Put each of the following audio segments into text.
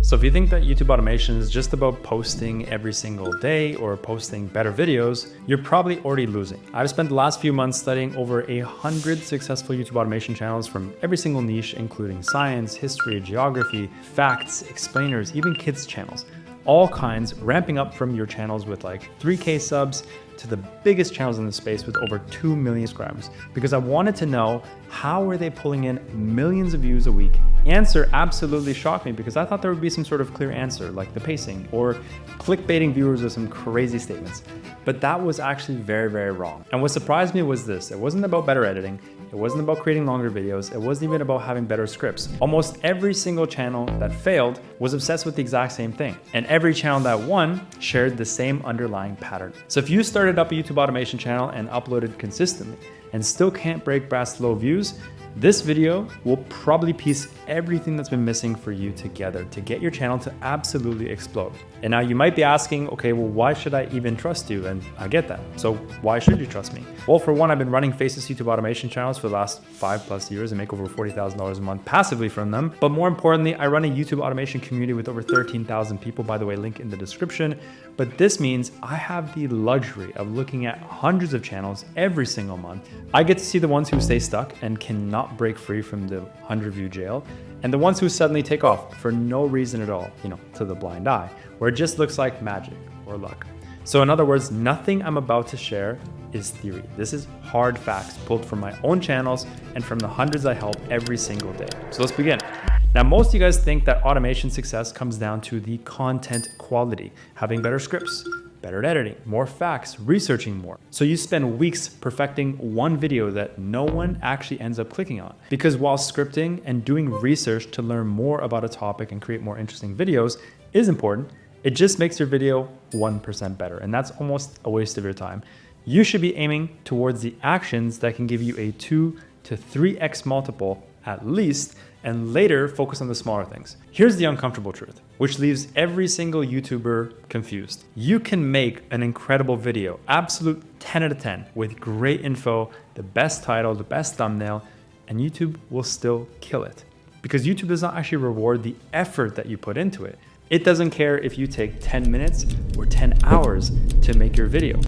So if you think that YouTube automation is just about posting every single day or posting better videos, you're probably already losing. I've spent the last few months studying over 100 successful YouTube automation channels from every single niche, including science, history, geography, facts, explainers, even kids channels. All kinds, ramping up from your channels with like 3K subs to the biggest channels in the space with over 2 million subscribers, because I wanted to know how are they pulling in millions of views a week. Answer absolutely shocked me because I thought there would be some sort of clear answer like the pacing or clickbaiting viewers with some crazy statements. But that was actually very, very wrong. And what surprised me was this: it wasn't about better editing. It wasn't about creating longer videos. It wasn't even about having better scripts. Almost every single channel that failed was obsessed with the exact same thing. And every channel that won shared the same underlying pattern. So if you started up a YouTube automation channel and uploaded consistently and still can't break past low views, this video will probably piece everything that's been missing for you together to get your channel to absolutely explode. And now you might be asking, okay, well, why should I even trust you? And I get that. So why should you trust me? Well, for one, I've been running Faceless YouTube automation channels for the last 5+ years and make over $40,000 a month passively from them. But more importantly, I run a YouTube automation community with over 13,000 people, by the way, link in the description. But this means I have the luxury of looking at hundreds of channels every single month. I get to see the ones who stay stuck and cannot break free from the 100-view jail, and the ones who suddenly take off for no reason at all, to the blind eye, where it just looks like magic or luck. So in other words, nothing I'm about to share is theory. This is hard facts pulled from my own channels and from the hundreds I help every single day. So let's begin. Now, most of you guys think that automation success comes down to the content quality, having better scripts, better at editing, more facts, researching more. So you spend weeks perfecting one video that no one actually ends up clicking on. Because while scripting and doing research to learn more about a topic and create more interesting videos is important, it just makes your video 1% better. And that's almost a waste of your time. You should be aiming towards the actions that can give you a 2 to 3x multiple at least, and later focus on the smaller things. Here's the uncomfortable truth, which leaves every single YouTuber confused. You can make an incredible video, absolute 10 out of 10, with great info, the best title, the best thumbnail, and YouTube will still kill it. Because YouTube does not actually reward the effort that you put into it. It doesn't care if you take 10 minutes or 10 hours to make your video.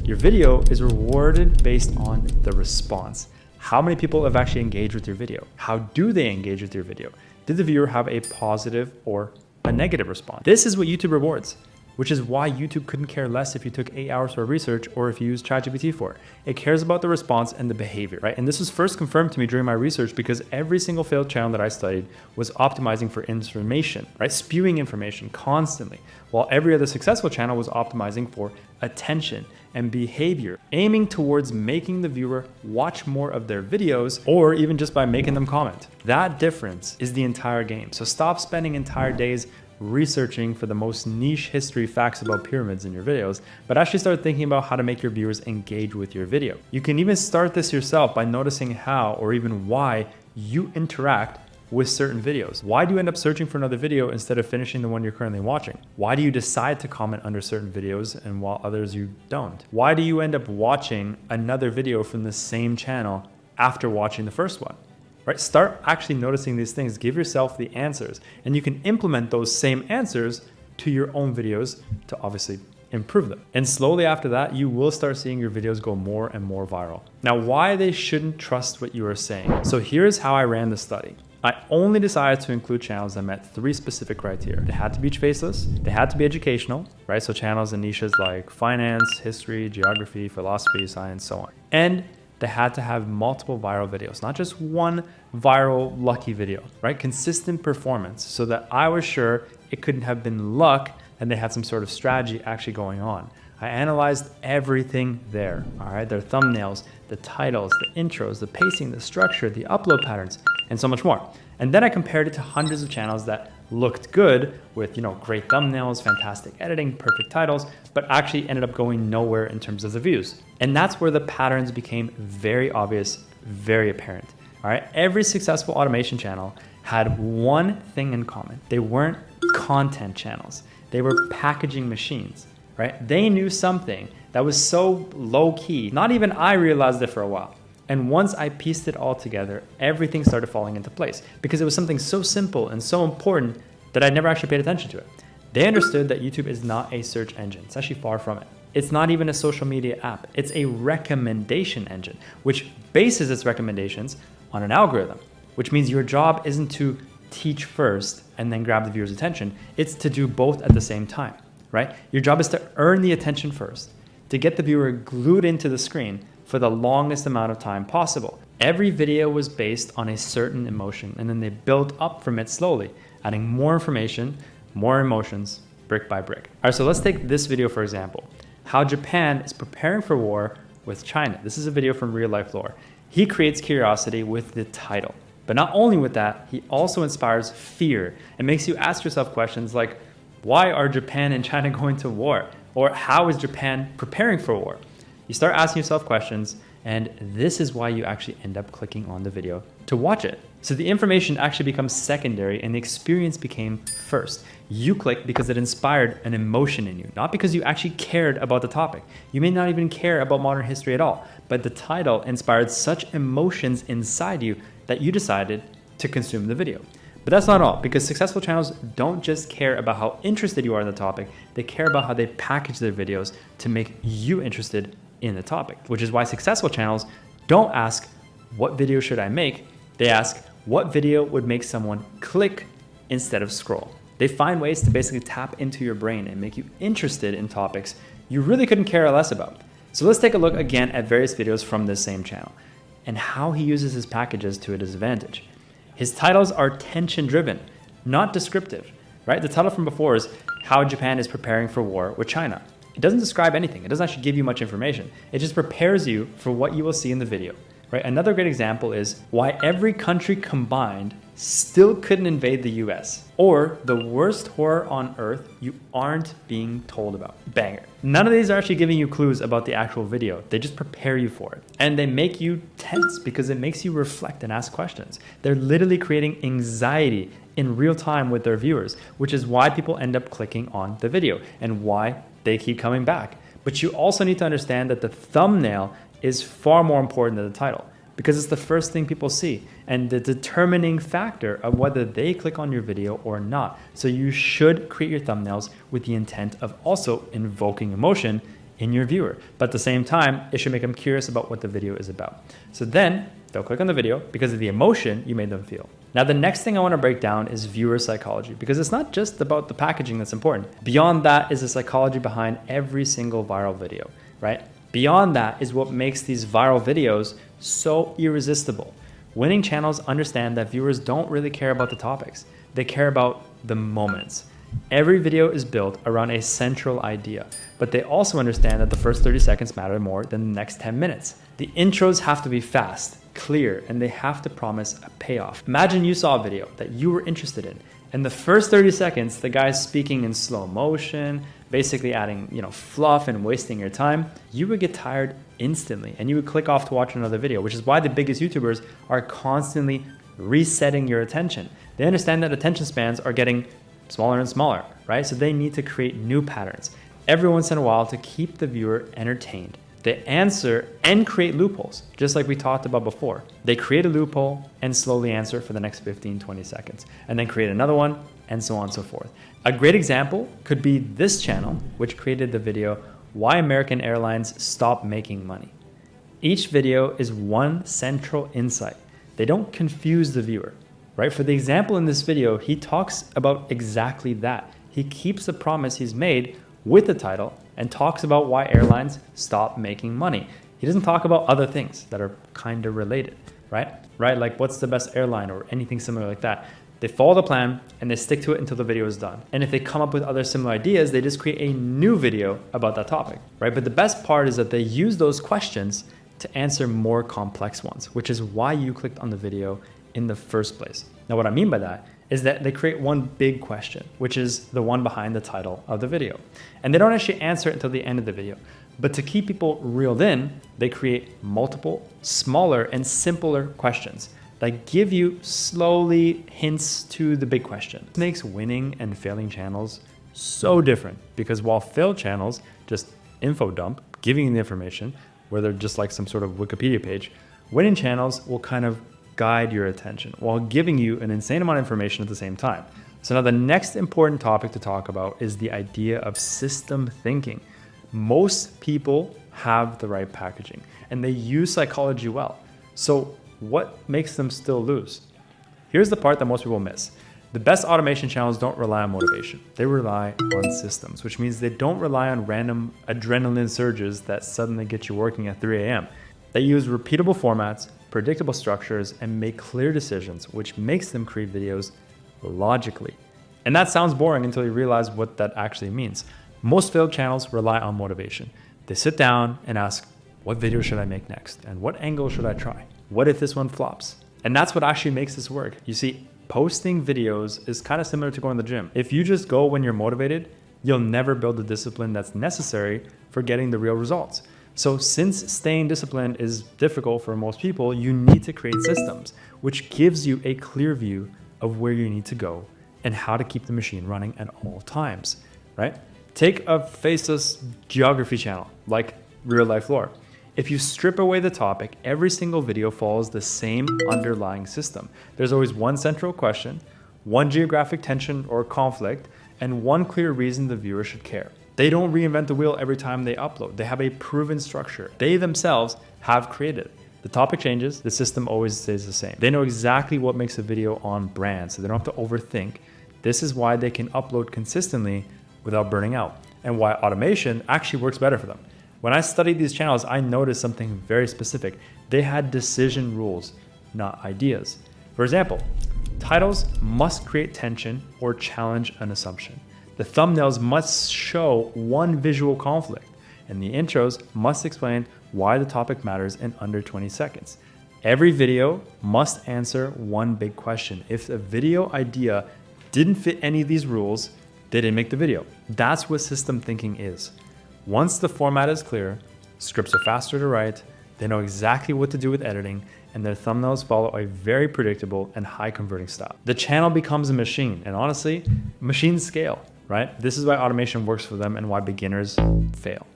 Your video is rewarded based on the response. How many people have actually engaged with your video? How do they engage with your video? Did the viewer have a positive or a negative response? This is what YouTube rewards, which is why YouTube couldn't care less if you took 8 hours for research or if you used ChatGPT for it. It cares about the response and the behavior, right? And this was first confirmed to me during my research because every single failed channel that I studied was optimizing for information, right? Spewing information constantly, while every other successful channel was optimizing for attention and behavior, aiming towards making the viewer watch more of their videos or even just by making them comment. That difference is the entire game. So stop spending entire days researching for the most niche history facts about pyramids in your videos, but actually start thinking about how to make your viewers engage with your video. You can even start this yourself by noticing how or even why you interact with certain videos. Why do you end up searching for another video instead of finishing the one you're currently watching? Why do you decide to comment under certain videos and while others you don't? Why do you end up watching another video from the same channel after watching the first one? Right? Start actually noticing these things, give yourself the answers, and you can implement those same answers to your own videos to obviously improve them. And slowly after that, you will start seeing your videos go more and more viral. Now, why they shouldn't trust what you are saying. So here's how I ran the study. I only decided to include channels that met 3 specific criteria. They had to be faceless, they had to be educational, right? So channels in niches like finance, history, geography, philosophy, science, so on. And they had to have multiple viral videos, not just one viral lucky video, right? Consistent performance so that I was sure it couldn't have been luck and they had some sort of strategy actually going on. I analyzed everything there, all right? Their thumbnails, the titles, the intros, the pacing, the structure, the upload patterns, and so much more. And then I compared it to hundreds of channels that looked good with, great thumbnails, fantastic editing, perfect titles, but actually ended up going nowhere in terms of the views. And that's where the patterns became very obvious, very apparent, all right? Every successful automation channel had one thing in common. They weren't content channels. They were packaging machines, right? They knew something that was so low key, not even I realized it for a while. And once I pieced it all together, everything started falling into place because it was something so simple and so important that I'd never actually paid attention to it. They understood that YouTube is not a search engine. It's actually far from it. It's not even a social media app. It's a recommendation engine, which bases its recommendations on an algorithm, which means your job isn't to teach first and then grab the viewer's attention. It's to do both at the same time, right? Your job is to earn the attention first, to get the viewer glued into the screen for the longest amount of time possible. Every video was based on a certain emotion, and then they built up from it slowly, adding more information, more emotions, brick by brick. All right, so let's take this video for example. How Japan is preparing for war with China. This is a video from Real Life Lore. He creates curiosity with the title. But not only with that, he also inspires fear and makes you ask yourself questions like, why are Japan and China going to war? Or how is Japan preparing for war? You start asking yourself questions, and this is why you actually end up clicking on the video to watch it. So the information actually becomes secondary and the experience became first. You click because it inspired an emotion in you, not because you actually cared about the topic. You may not even care about modern history at all, but the title inspired such emotions inside you that you decided to consume the video. But that's not all, because successful channels don't just care about how interested you are in the topic, they care about how they package their videos to make you interested in the topic, which is why successful channels don't ask, what video should I make? They ask, what video would make someone click instead of scroll? They find ways to basically tap into your brain and make you interested in topics you really couldn't care less about. So let's take a look again at various videos from this same channel and how he uses his packages to his advantage. His titles are tension driven, not descriptive, right? The title from before is How Japan is Preparing for War with China. It doesn't describe anything. It doesn't actually give you much information. It just prepares you for what you will see in the video, right? Another great example is why every country combined still couldn't invade the US, or the worst horror on earth you aren't being told about. Banger. None of these are actually giving you clues about the actual video. They just prepare you for it. And they make you tense because it makes you reflect and ask questions. They're literally creating anxiety in real time with their viewers, which is why people end up clicking on the video and why they keep coming back. But you also need to understand that the thumbnail is far more important than the title, because it's the first thing people see and the determining factor of whether they click on your video or not. So you should create your thumbnails with the intent of also invoking emotion in your viewer. But at the same time, it should make them curious about what the video is about. So then they'll click on the video because of the emotion you made them feel. Now, the next thing I want to break down is viewer psychology, because it's not just about the packaging that's important. Beyond that is the psychology behind every single viral video, right? Beyond that is what makes these viral videos so irresistible. Winning channels understand that viewers don't really care about the topics. They care about the moments. Every video is built around a central idea, but they also understand that the first 30 seconds matter more than the next 10 minutes. The intros have to be fast, clear, and they have to promise a payoff. Imagine you saw a video that you were interested in, and the first 30 seconds, the guy's speaking in slow motion, basically adding, fluff and wasting your time. You would get tired instantly and you would click off to watch another video, which is why the biggest YouTubers are constantly resetting your attention. They understand that attention spans are getting smaller and smaller, right? So they need to create new patterns every once in a while to keep the viewer entertained. They answer and create loopholes, just like we talked about before. They create a loophole and slowly answer for the next 15, 20 seconds, and then create another one, and so on and so forth. A great example could be this channel, which created the video, Why American Airlines Stop Making Money. Each video is one central insight. They don't confuse the viewer, right? For the example in this video, he talks about exactly that. He keeps the promise he's made with the title and talks about why airlines stop making money. He doesn't talk about other things that are kind of related, right? Like what's the best airline or anything similar like that. They follow the plan and they stick to it until the video is done. And if they come up with other similar ideas, they just create a new video about that topic, right? But the best part is that they use those questions to answer more complex ones, which is why you clicked on the video in the first place. Now, what I mean by that is that they create one big question, which is the one behind the title of the video. And they don't actually answer it until the end of the video. But to keep people reeled in, they create multiple, smaller, and simpler questions that give you slowly hints to the big question. This makes winning and failing channels so different, because while failed channels just info dump, giving you the information, where they're just like some sort of Wikipedia page, winning channels will kind of guide your attention while giving you an insane amount of information at the same time. So now the next important topic to talk about is the idea of system thinking. Most people have the right packaging and they use psychology well. So what makes them still lose? Here's the part that most people miss. The best automation channels don't rely on motivation. They rely on systems, which means they don't rely on random adrenaline surges that suddenly get you working at 3 a.m. They use repeatable formats, predictable structures, and make clear decisions, which makes them create videos logically. And that sounds boring until you realize what that actually means. Most failed channels rely on motivation. They sit down and ask, what video should I make next? And what angle should I try? What if this one flops? And that's what actually makes this work. You see, posting videos is kind of similar to going to the gym. If you just go when you're motivated, you'll never build the discipline that's necessary for getting the real results. So since staying disciplined is difficult for most people, you need to create systems, which gives you a clear view of where you need to go and how to keep the machine running at all times, right? Take a faceless geography channel like Real Life Lore. If you strip away the topic, every single video follows the same underlying system. There's always one central question, one geographic tension or conflict, and one clear reason the viewer should care. They don't reinvent the wheel every time they upload. They have a proven structure. They themselves have created it. The topic changes, the system always stays the same. They know exactly what makes a video on brand, so they don't have to overthink. This is why they can upload consistently without burning out, and why automation actually works better for them. When I studied these channels, I noticed something very specific. They had decision rules, not ideas. For example, titles must create tension or challenge an assumption. The thumbnails must show one visual conflict, and the intros must explain why the topic matters in under 20 seconds. Every video must answer one big question. If the video idea didn't fit any of these rules, they didn't make the video. That's what system thinking is. Once the format is clear, scripts are faster to write, they know exactly what to do with editing, and their thumbnails follow a very predictable and high converting style. The channel becomes a machine, and honestly, machines scale, right? This is why automation works for them and why beginners fail.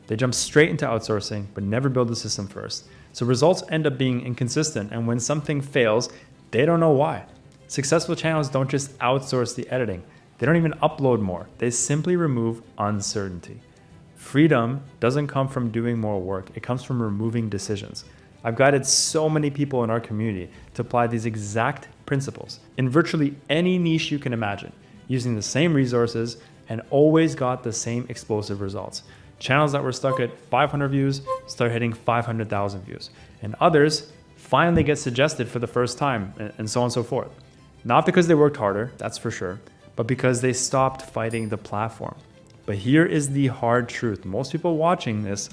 They jump straight into outsourcing, but never build the system first. So results end up being inconsistent, and when something fails, they don't know why. Successful channels don't just outsource the editing. They don't even upload more. They simply remove uncertainty. Freedom doesn't come from doing more work. It comes from removing decisions. I've guided so many people in our community to apply these exact principles in virtually any niche you can imagine, using the same resources and always got the same explosive results. Channels that were stuck at 500 views start hitting 500,000 views, and others finally get suggested for the first time, and so on and so forth. Not because they worked harder, that's for sure, but because they stopped fighting the platform. But here is the hard truth. Most people watching this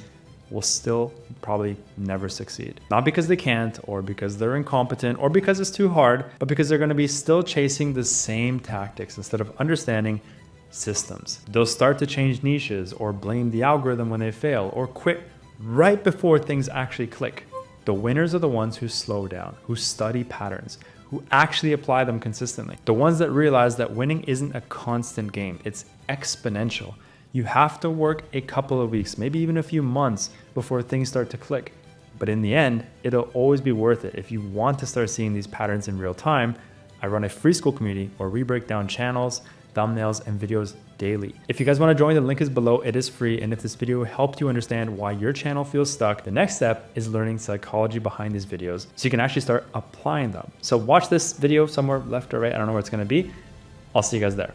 will still probably never succeed. Not because they can't, or because they're incompetent, or because it's too hard, but because they're gonna be still chasing the same tactics instead of understanding systems. They'll start to change niches, or blame the algorithm when they fail, or quit right before things actually click. The winners are the ones who slow down, who study patterns, who actually apply them consistently. The ones that realize that winning isn't a constant game, it's exponential. You have to work a couple of weeks, maybe even a few months before things start to click. But in the end, it'll always be worth it. If you want to start seeing these patterns in real time, I run a free school community where we break down channels, thumbnails, and videos daily. If you guys want to join, the link is below. It is free. And if this video helped you understand why your channel feels stuck, the next step is learning psychology behind these videos so you can actually start applying them. So watch this video somewhere left or right. I don't know where it's going to be. I'll see you guys there.